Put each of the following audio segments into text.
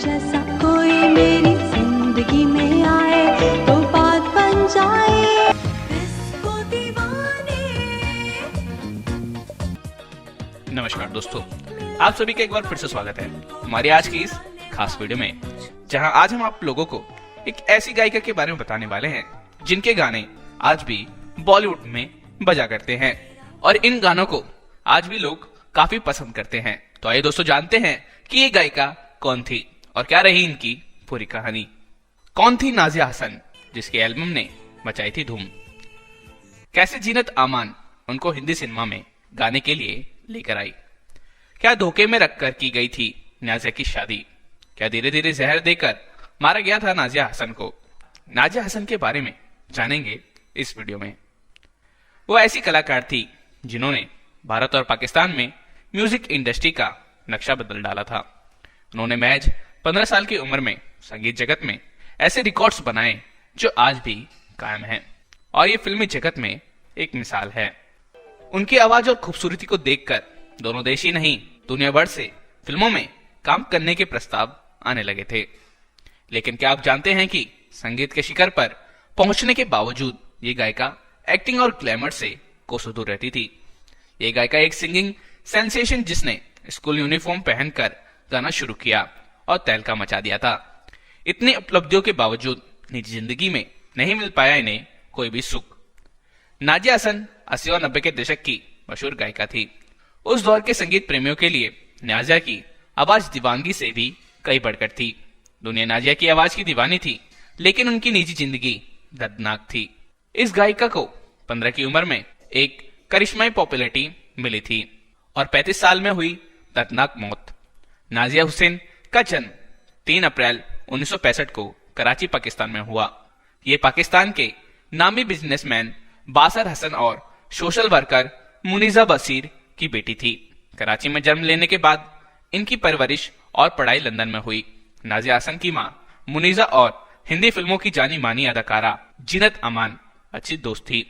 जैसा कोई मेरी जिंदगी में आए तो बात बन जाए डिस्को दीवाने। नमस्कार दोस्तों, आप सभी का एक बार फिर से स्वागत है हमारी आज की इस खास वीडियो में, जहां आज हम आप लोगों को एक ऐसी गायिका के बारे में बताने वाले हैं जिनके गाने आज भी बॉलीवुड में बजा करते हैं और इन गानों को आज भी लोग काफी पसंद करते हैं। तो आइए दोस्तों जानते हैं कि ये गायिका कौन थी और क्या रही इनकी पूरी कहानी। कौन थी नाजिया हसन, जिसके एल्बम ने मचाई थी धूम। कैसे जीनत अमान उनको हिंदी सिनेमा में गाने के लिए लेकर आई। क्या धोखे में रखकर की गई थी नाजिया की शादी। क्या धीरे धीरे जहर देकर मारा गया था नाजिया हसन को। नाजिया हसन के बारे में जानेंगे इस वीडियो में। वो ऐसी कलाकार थी जिन्होंने भारत और पाकिस्तान में म्यूजिक इंडस्ट्री का नक्शा बदल डाला था। उन्होंने महज 15 साल की उम्र में संगीत जगत में ऐसे रिकॉर्ड्स बनाए जो आज भी कायम हैं और ये फिल्मी जगत में एक मिसाल है। उनकी आवाज और खूबसूरती को देखकर दोनों देश ही नहीं दुनिया भर से फिल्मों में काम करने के प्रस्ताव आने लगे थे। लेकिन क्या आप जानते हैं कि संगीत के शिखर पर पहुंचने के बावजूद ये गायिका एक्टिंग और ग्लैमर से कोसों दूर रहती थी। ये गायिका एक सिंगिंग सेंसेशन जिसने स्कूल यूनिफॉर्म पहनकर गाना शुरू किया और तहलका मचा दिया था। इतनी उपलब्धियों के बावजूद निजी जिंदगी में नहीं मिल पाया इन्हें कोई भी सुख। नाजिया हसन 80 और 90 के दशक की मशहूर गायिका थी। उस दौर के संगीत प्रेमियों के लिए नाजिया की आवाज दीवानगी से भी कई बढ़कर थी। दुनिया नाजिया की आवाज की दीवानी थी, लेकिन उनकी निजी जिंदगी दर्दनाक थी। इस गायिका को 15 की उम्र में एक करिश्माई पॉपुलैरिटी मिली थी और 35 साल में हुई दर्दनाक मौत। नाजिया हुसैन का जन्म 3 अप्रैल 1965 को कराची पाकिस्तान में हुआ। ये पाकिस्तान के नामी बिजनेसमैन बासर हसन और सोशल वर्कर मुनीजा बशीर की बेटी थी। कराची में जन्म लेने के बाद इनकी परवरिश और पढ़ाई लंदन में हुई। नाजिया हसन की मां मुनीजा और हिंदी फिल्मों की जानी मानी अदाकारा जीनत अमान अच्छी दोस्त थी।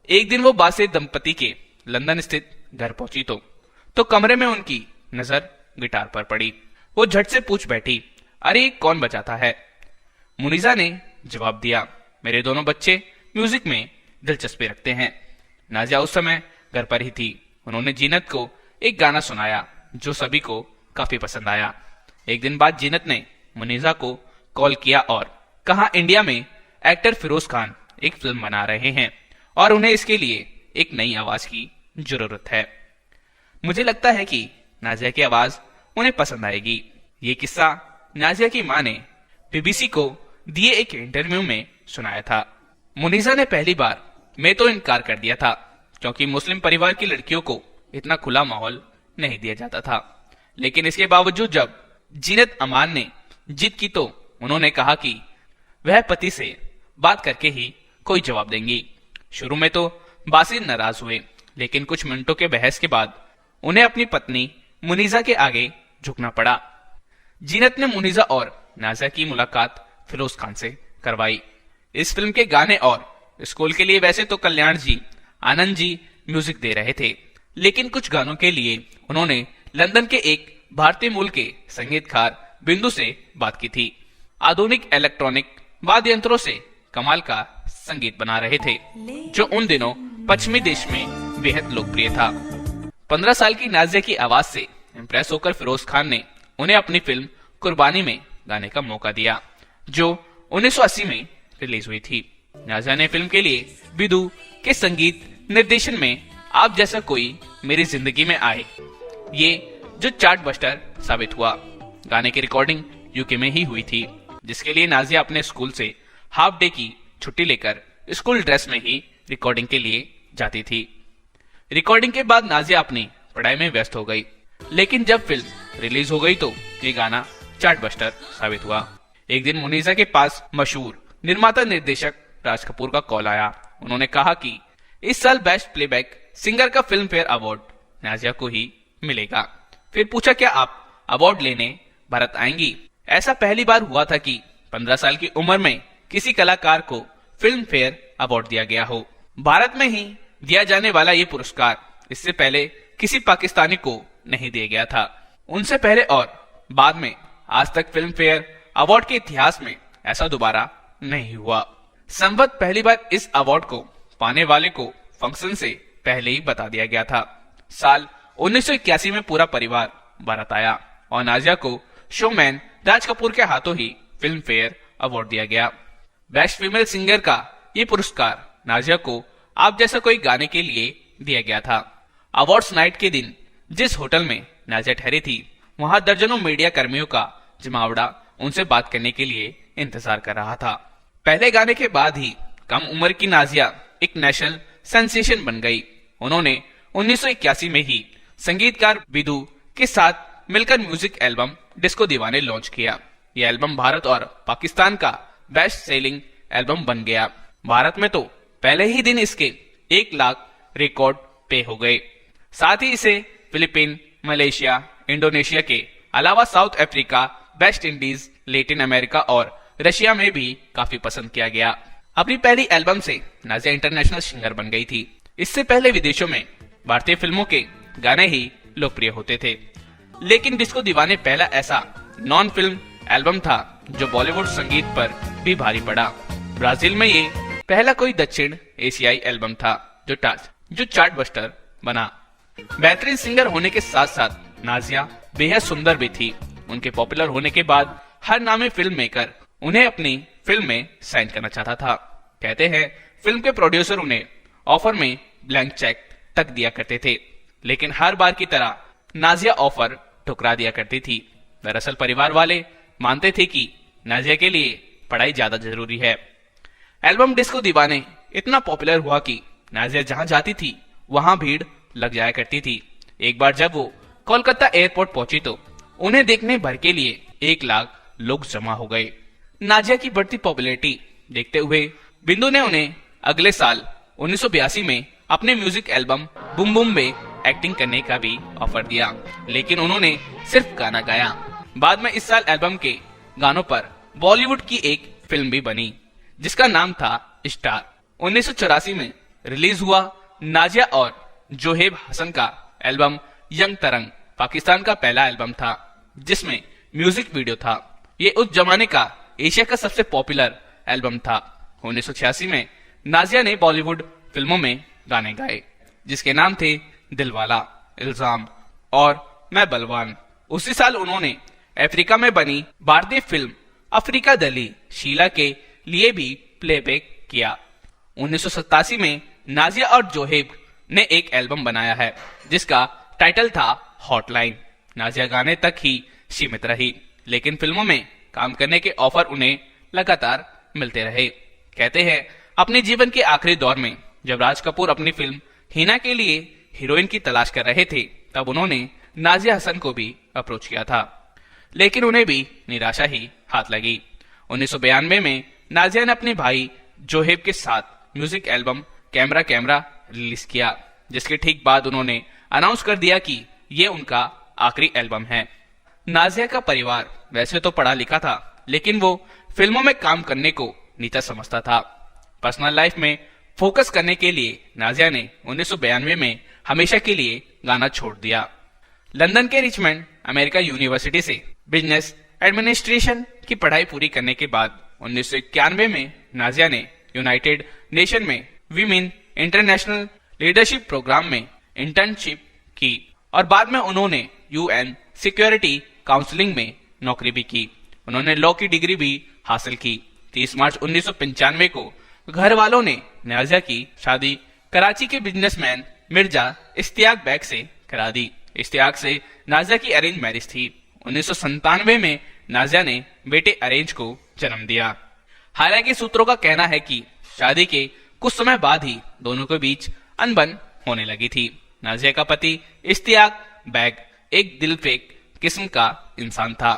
एक दिन वो बासिर दंपति के लंदन स्थित घर पहुंची तो कमरे में उनकी नजर गिटार पर पड़ी। वो झट से पूछ बैठी, अरे कौन बजाता है? मुनीजा ने जवाब दिया, मेरे दोनों बच्चे म्यूजिक में दिलचस्पी रखते हैं। नाजिया उस समय घर पर ही थी। उन्होंने जीनत को एक गाना सुनाया जो सभी को काफी पसंद आया। एक दिन बाद जीनत ने मुनीजा को कॉल किया और कहा, इंडिया में एक्टर फिरोज खान एक फिल्म बना रहे हैं और उन्हें इसके लिए एक नई आवाज की जरूरत है। मुझे लगता है कि नाजिया की आवाज उन्हें पसंद आएगी। ये किस्सा नाजिया की मां ने बीबीसी को दिए एक इंटरव्यू में सुनाया था। मुनीजा ने पहली बार मैं तो इनकार कर दिया था क्योंकि मुस्लिम परिवार की लड़कियों को इतना खुला माहौल नहीं दिया जाता था। लेकिन इसके बावजूद जब जीनत अमान ने जिद की तो उन्होंने कहा कि वह पति से बात करके ही कोई जवाब देंगी। शुरू में तो बासिर नाराज हुए, लेकिन कुछ मिनटों के बहस के बाद उन्हें अपनी पत्नी मुनीजा के आगे झुकना पड़ा। जीनत ने मुनीजा और नाजिया की मुलाकात फिरोज खान से करवाई। इस फिल्म के गाने और स्कूल के लिए वैसे तो कल्याण जी, आनंद जी म्यूजिक दे रहे थे, लेकिन कुछ गानों के लिए उन्होंने लंदन के एक भारतीय मूल के संगीतकार बिंदु से बात की थी। आधुनिक इलेक्ट्रॉनिक वाद्य यंत्रों से कमाल का संगीत बना रहे थे जो उन दिनों पश्चिमी देश में बेहद लोकप्रिय था। 15 साल की नाजिया की आवाज से इंप्रेस होकर फिरोज खान ने उन्हें अपनी फिल्म कुर्बानी में गाने का मौका दिया जो 1980 में रिलीज हुई थी। नाजिया ने फिल्म के लिए बिदु के संगीत निर्देशन में आप जैसा कोई मेरी जिंदगी में आए, ये जो चार्ट बस्टर साबित हुआ। गाने की रिकॉर्डिंग यूके में ही हुई थी, जिसके लिए नाजिया अपने स्कूल से हाफ डे की छुट्टी लेकर स्कूल ड्रेस में ही रिकॉर्डिंग के लिए जाती थी। रिकॉर्डिंग के बाद नाजिया अपनी पढ़ाई में व्यस्त हो गई, लेकिन जब फिल्म रिलीज हो गई तो ये गाना चार्ट बस्टर साबित हुआ। एक दिन मुनीजा के पास मशहूर निर्माता निर्देशक राज कपूर का कॉल आया। उन्होंने कहा कि इस साल बेस्ट प्लेबैक सिंगर का फिल्म फेयर अवार्ड नाजिया को ही मिलेगा। फिर पूछा, क्या आप अवार्ड लेने भारत आएंगी? ऐसा पहली बार हुआ था कि 15 साल की उम्र में किसी कलाकार को फिल्म फेयर अवार्ड दिया गया हो। भारत में ही दिया जाने वाला ये पुरस्कार इससे पहले किसी पाकिस्तानी को नहीं दिया गया था। उनसे पहले और बाद में आज तक फिल्म फेयर अवार्ड के इतिहास में ऐसा दोबारा नहीं हुआ। संभवतः पहली बार इस अवार्ड को पाने वाले को फंक्शन से पहले ही बता दिया गया था। साल 1981 में पूरा परिवार बारात आया और नाजिया को शोमैन राज कपूर के हाथों ही फिल्म फेयर अवार्ड दिया गया। बेस्ट फीमेल सिंगर का ये पुरस्कार नाजिया को आप जैसा कोई गाने के लिए दिया गया था। अवार्ड्स नाइट के दिन जिस होटल में नाजिया ठहरी थी, वहां दर्जनों मीडिया कर्मियों का जमावड़ा उनसे बात करने के लिए इंतजार कर रहा था। पहले गाने के बाद ही कम उम्र की नाजिया एक नेशनल सेंसेशन बन गई। उन्होंने 1981 में ही संगीतकार विदु के साथ मिलकर म्यूजिक एल्बम डिस्को दीवाने लॉन्च किया। यह एल्बम भारत और पाकिस्तान का बेस्ट सेलिंग एल्बम बन गया। भारत में तो पहले ही दिन इसके 1 लाख रिकॉर्ड पे हो गए। साथ ही इसे फिलीपीन, मलेशिया, इंडोनेशिया के अलावा south Africa, West Indies, Latin America और रशिया में भी काफी पसंद किया गया। अपनी पहली एल्बम से नाजिया इंटरनेशनल सिंगर बन गई थी। इससे पहले विदेशों में भारतीय फिल्मों के गाने ही लोकप्रिय होते थे, लेकिन डिस्को दीवाने पहला ऐसा नॉन फिल्म एल्बम था जो बॉलीवुड संगीत पर भी भारी पड़ा। ब्राजील में ये पहला कोई दक्षिण एशियाई एल्बम था जो चार्ट बस्टर बना। बेहतरीन सिंगर होने के साथ साथ नाजिया बेहद सुंदर भी थी। उनके पॉपुलर होने के बाद हर नामी फिल्म मेकर उन्हें अपनी फिल्म में साइन करना चाहता था। कहते हैं फिल्म के प्रोड्यूसर उन्हें ऑफर में ब्लैंक चेक तक दिया करते थे, लेकिन हर बार की तरह नाजिया ऑफर ठुकरा दिया करती थी। दरअसल परिवार वाले मानते थे कि नाजिया के लिए पढ़ाई ज्यादा जरूरी है। एल्बम डिस्को दीवाने इतना पॉपुलर हुआ कि नाजिया जहां जाती थी वहां भीड़ लग जाया करती थी। एक बार जब वो कोलकाता एयरपोर्ट पहुंची तो उन्हें देखने भर के लिए 1 लाख लोग जमा हो गए। नाजिया की बढ़ती पॉपुलैरिटी देखते हुए बिंदु ने उन्हें अगले साल 1982 में अपने म्यूजिक एल्बम बूम बूम में एक्टिंग करने का भी ऑफर दिया, लेकिन उन्होंने सिर्फ गाना गाया। बाद में इस साल एल्बम के गानों पर बॉलीवुड की एक फिल्म भी बनी जिसका नाम था स्टार। 1984 में रिलीज हुआ नाजिया और जोहेब हसन का एल्बम यंग तरंग पाकिस्तान का पहला एल्बम था जिसमें म्यूजिक वीडियो था। ये उस जमाने का एशिया का सबसे पॉपुलर एल्बम था। 1986 में नाजिया ने बॉलीवुड फिल्मों में गाने गाए जिसके नाम थे दिलवाला, इल्जाम और मैं बलवान। उसी साल उन्होंने अफ्रीका में बनी भारतीय फिल्म अफ्रीका दली शीला के लिए भी प्लेबैक किया। 1987 में नाजिया और जोहेब ने एक एल्बम बनाया है जिसका टाइटल था हॉटलाइन। नाजिया गाने तक ही सीमित रही, लेकिन फिल्मों में काम करने के ऑफर उन्हें लगातार मिलते रहे। कहते हैं अपने जीवन के आखिरी दौर में जब राज कपूर अपनी फिल्म हिना के लिए हीरोइन की तलाश कर रहे थे, तब उन्होंने नाजिया हसन को भी अप्रोच किया था, लेकिन उन्हें भी निराशा ही हाथ लगी। 1992 में नाजिया ने अपने भाई जोहेब के साथ music album camera camera release किया, जिसके ठीक बाद उन्होंने अनाउंस कर दिया कि ये उनका आखिरी एल्बम है। नाजिया का परिवार वैसे तो पढ़ा लिखा था, लेकिन वो फिल्मों में काम करने को नीचा समझता था। पर्सनल लाइफ में फोकस करने के लिए नाजिया ने 1992 में हमेशा के लिए गाना छोड़ दिया। लंदन के रिचमंड अमेरिका यूनिवर्सिटी से बिजनेस एडमिनिस्ट्रेशन की पढ़ाई पूरी करने के बाद 1991 में नाजिया ने यूनाइटेड नेशन में वीमेन इंटरनेशनल लीडरशिप प्रोग्राम में इंटर्नशिप की और बाद में उन्होंने यूएन सिक्योरिटी काउंसिलिंग में नौकरी भी की। उन्होंने लॉ की डिग्री भी हासिल की। 30 मार्च 1995 को घर वालों ने नाजिया की शादी कराची के बिजनेसमैन मिर्जा इश्तियाक बैग से करा दी। इश्तियाक से नाजिया की अरेंज मैरिज थी। 1997 में नाजिया ने बेटे अरेंज को जन्म दिया। हालांकि सूत्रों का कहना है कि शादी के कुछ समय बाद ही दोनों के बीच अनबन होने लगी थी। नाजिया का पति इश्तियाक बैग एक दिलफेक किस्म का इंसान था।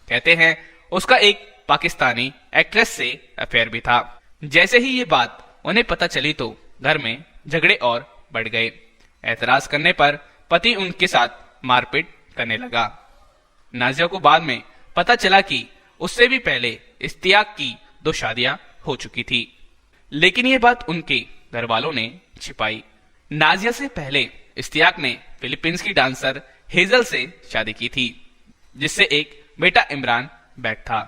कहते हैं उसका एक पाकिस्तानी एक्ट्रेस से अफेयर भी था। जैसे ही ये बात उन्हें पता चली तो घर में झगड़े और बढ़ गए। एतराज करने पर पति उनके साथ मारपीट करने लगा। नाजिया को बाद में पता चला कि उससे भी पहले इश्तियाक की 2 शादियां हो चुकी थी, लेकिन ये बात उनके घर वालों ने छिपाई। नाजिया से पहले इश्तियाक ने फिलीपींस की डांसर हेजल से शादी की थी, जिससे एक बेटा इमरान बैग था।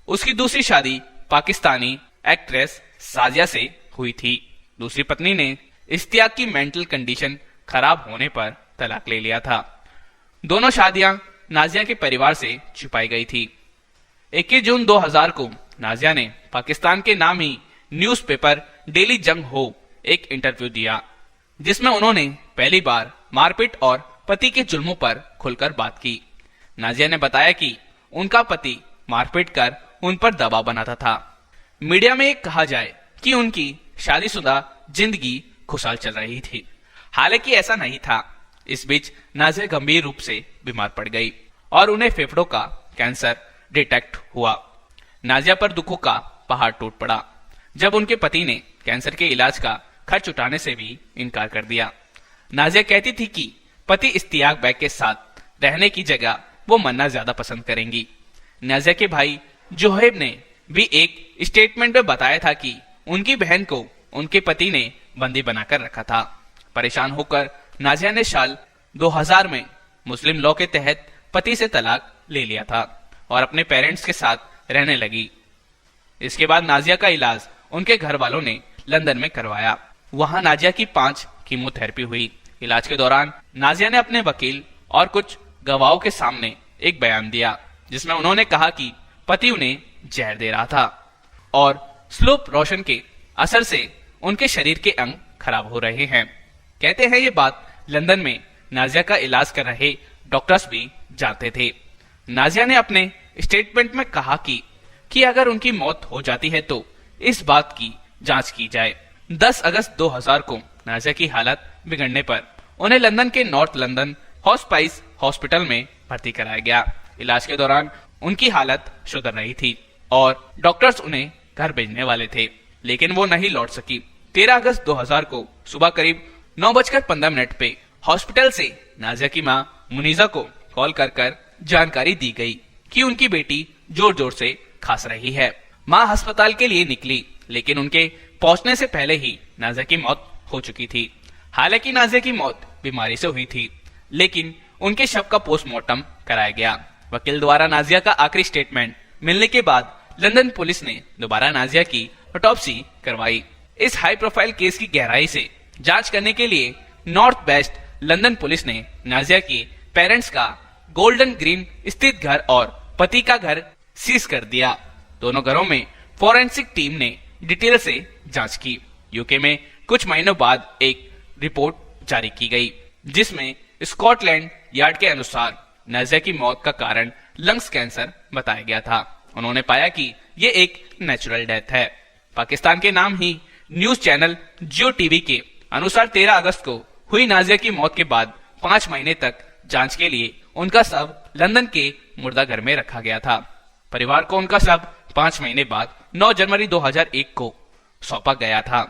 उसकी दूसरी शादी पाकिस्तानी एक्ट्रेस साजिया से हुई थी। दूसरी पत्नी ने इश्तियाक की मेंटल कंडीशन खराब होने पर तलाक ले लिया था। दोनों शादियां नाजिया के परिवार से छुपाई गई थी। 21 जून 2000 को नाजिया ने पाकिस्तान के नामी न्यूज़पेपर डेली जंग हो एक इंटरव्यू दिया, जिसमें उन्होंने पहली बार मारपीट और पति के जुल्मों पर खुलकर बात की। नाजिया ने बताया कि उनका पति मारपीट कर उन पर दबाव बनाता था। मीडिया में कहा जाए कि उनकी शादीशुदा जिंदगी खुशहाल चल रही थी, हालांकि ऐसा नहीं था। इस बीच नाजिया गंभीर रूप से बीमार पड़ गई और उन्हें फेफड़ों का कैंसर डिटेक्ट हुआ। नाजिया पर दुखों का पहाड़ टूट पड़ा जब उनके पति ने कैंसर के इलाज का खर्च उठाने से भी इनकार कर दिया। नाजिया कहती थी कि पति इश्तियाक बैग के साथ रहने की जगह वो मरना ज्यादा पसंद करेंगी। नाजिया के भाई जोहेब ने भी एक स्टेटमेंट में बताया था कि उनकी बहन को उनके पति ने बंदी बनाकर रखा था। परेशान होकर नाजिया ने साल 2000 में मुस्लिम लॉ के तहत पति से तलाक ले लिया था और अपने पेरेंट्स के साथ रहने लगी। इसके बाद नाजिया का इलाज उनके घर वालों ने लंदन में करवाया। वहां नाजिया की 5 कीमोथेरेपी हुई। इलाज के दौरान नाजिया ने अपने वकील और कुछ गवाहों के सामने एक बयान दिया, जिसमें उन्होंने कहा कि पति उन्हें जहर दे रहा था और स्लो रोशन के असर से उनके शरीर के अंग खराब हो रहे हैं। कहते हैं ये बात लंदन में नाजिया का इलाज कर रहे डॉक्टर्स भी जानते थे। नाजिया ने अपने स्टेटमेंट में कहा कि अगर उनकी मौत हो जाती है तो इस बात की जांच की जाए। 10 अगस्त 2000 को नाजिया की हालत बिगड़ने पर उन्हें लंदन के नॉर्थ लंदन हॉस्पाइस हॉस्पिटल में भर्ती कराया गया। इलाज के दौरान उनकी हालत सुधर रही थी और डॉक्टर्स उन्हें घर भेजने वाले थे, लेकिन वो नहीं लौट सकी। 13 अगस्त 2000 को सुबह करीब 9:15 पे हॉस्पिटल से नाजिया की मां मुनीजा को कॉल कर जानकारी दी गई कि उनकी बेटी जोर जोर से खांस रही है। मां अस्पताल के लिए निकली, लेकिन उनके पहुंचने से पहले ही नाजिया की मौत हो चुकी थी। हालांकि नाजिया की मौत बीमारी से हुई थी, लेकिन उनके शव का पोस्टमार्टम कराया गया। वकील द्वारा नाजिया का आखिरी स्टेटमेंट मिलने के बाद लंदन पुलिस ने दोबारा नाजिया की ऑटोप्सी करवाई। इस हाई प्रोफाइल केस की गहराई से जांच करने के लिए नॉर्थ वेस्ट लंदन पुलिस ने नाजिया के पेरेंट्स का गोल्डन ग्रीन स्थित घर और पति का घर सीज कर दिया। दोनों घरों में फोरेंसिक टीम ने डिटेल से जांच की। यूके में कुछ महीनों बाद एक रिपोर्ट जारी की गई, जिसमें स्कॉटलैंड यार्ड के अनुसार नाजिया की मौत का कारण लंग्स कैंसर बताया गया था। उन्होंने पाया कि ये एक नेचुरल डेथ है। पाकिस्तान के नाम ही न्यूज चैनल जियो टीवी के अनुसार 13 अगस्त को हुई नाजिया की मौत के बाद 5 महीने तक जांच के लिए उनका शव लंदन के मुर्दाघर में रखा गया था। परिवार को उनका शव 5 महीने बाद 9 जनवरी 2001 को सौंपा गया था।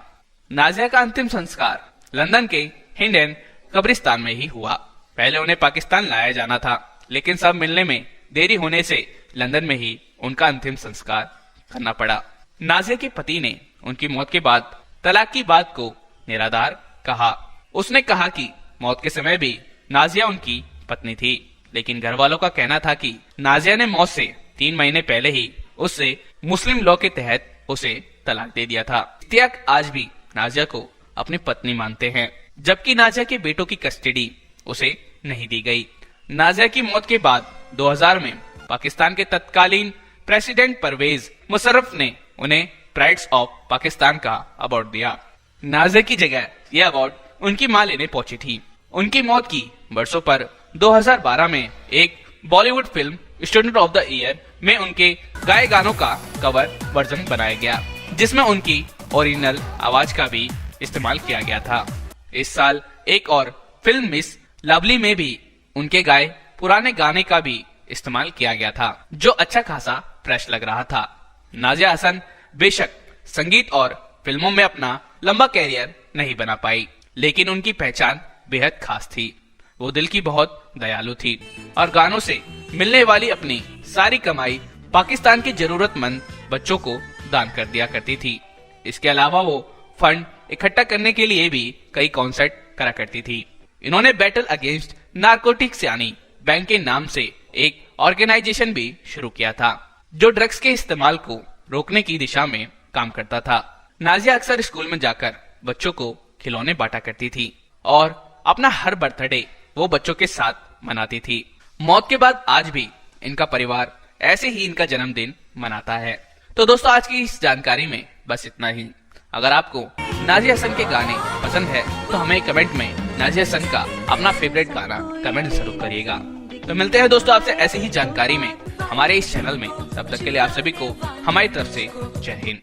नाजिया का अंतिम संस्कार लंदन के हिंडन कब्रिस्तान में ही हुआ। पहले उन्हें पाकिस्तान लाया जाना था, लेकिन सब मिलने में देरी होने से लंदन में ही उनका अंतिम संस्कार करना पड़ा। नाजिया के पति ने उनकी मौत के बाद तलाक की बात को निराधार कहा। उसने कहा कि मौत के समय भी नाजिया उनकी पत्नी थी, लेकिन घर वालों का कहना था कि नाजिया ने मौत से 3 महीने पहले ही उससे मुस्लिम लॉ के तहत उसे तलाक दे दिया था। इश्तियाक आज भी नाजिया को अपनी पत्नी मानते हैं, जबकि नाजिया के बेटों की कस्टडी उसे नहीं दी गई। नाजिया की मौत के बाद 2000 में पाकिस्तान के तत्कालीन प्रेसिडेंट परवेज मुशर्रफ ने उन्हें प्राइड्स ऑफ पाकिस्तान का अवार्ड दिया। नाजिया की जगह यह अवार्ड उनकी मां लेने पहुंची थी। उनकी मौत की बरसों पर 2012 में एक Bollywood film student of the year में उनके गाए गानों का कवर वर्जन बनाया गया, जिसमें उनकी ओरिजिनल आवाज का भी इस्तेमाल किया गया था। इस साल एक और फिल्म मिस लवली में भी उनके गाए पुराने गाने का भी इस्तेमाल किया गया था, जो अच्छा खासा फ्रेश लग रहा था। नाजिया हसन बेशक संगीत और फिल्मों में अपना लंबा कैरियर नहीं बना पाई, लेकिन उनकी पहचान बेहद खास थी। वो दिल की बहुत दयालु थी और गानों से मिलने वाली अपनी सारी कमाई पाकिस्तान के जरूरतमंद बच्चों को दान कर दिया करती थी। इसके अलावा वो फंड इकट्ठा करने के लिए भी कई कॉन्सर्ट करा करती थी। इन्होंने बैटल अगेंस्ट नारकोटिक्स यानी बैंक के नाम से एक ऑर्गेनाइजेशन भी शुरू किया था जो ड्रग्स के इस्तेमाल को रोकने की दिशा में काम करता था। नाजिया अक्सर स्कूल में जाकर बच्चों को खिलौने बांटा करती थी और अपना हर बर्थडे वो बच्चों के साथ मनाती थी। मौत के बाद आज भी इनका परिवार ऐसे ही इनका जन्मदिन मनाता है। तो दोस्तों आज की इस जानकारी में बस इतना ही। अगर आपको नाजिया हसन के गाने पसंद है तो हमें कमेंट में नाजिया हसन का अपना फेवरेट गाना कमेंट जरूर करिएगा। तो मिलते हैं दोस्तों आपसे ऐसी ही जानकारी में हमारे इस चैनल में। तब तक के लिए आप सभी को हमारी तरफ से जय हिंद।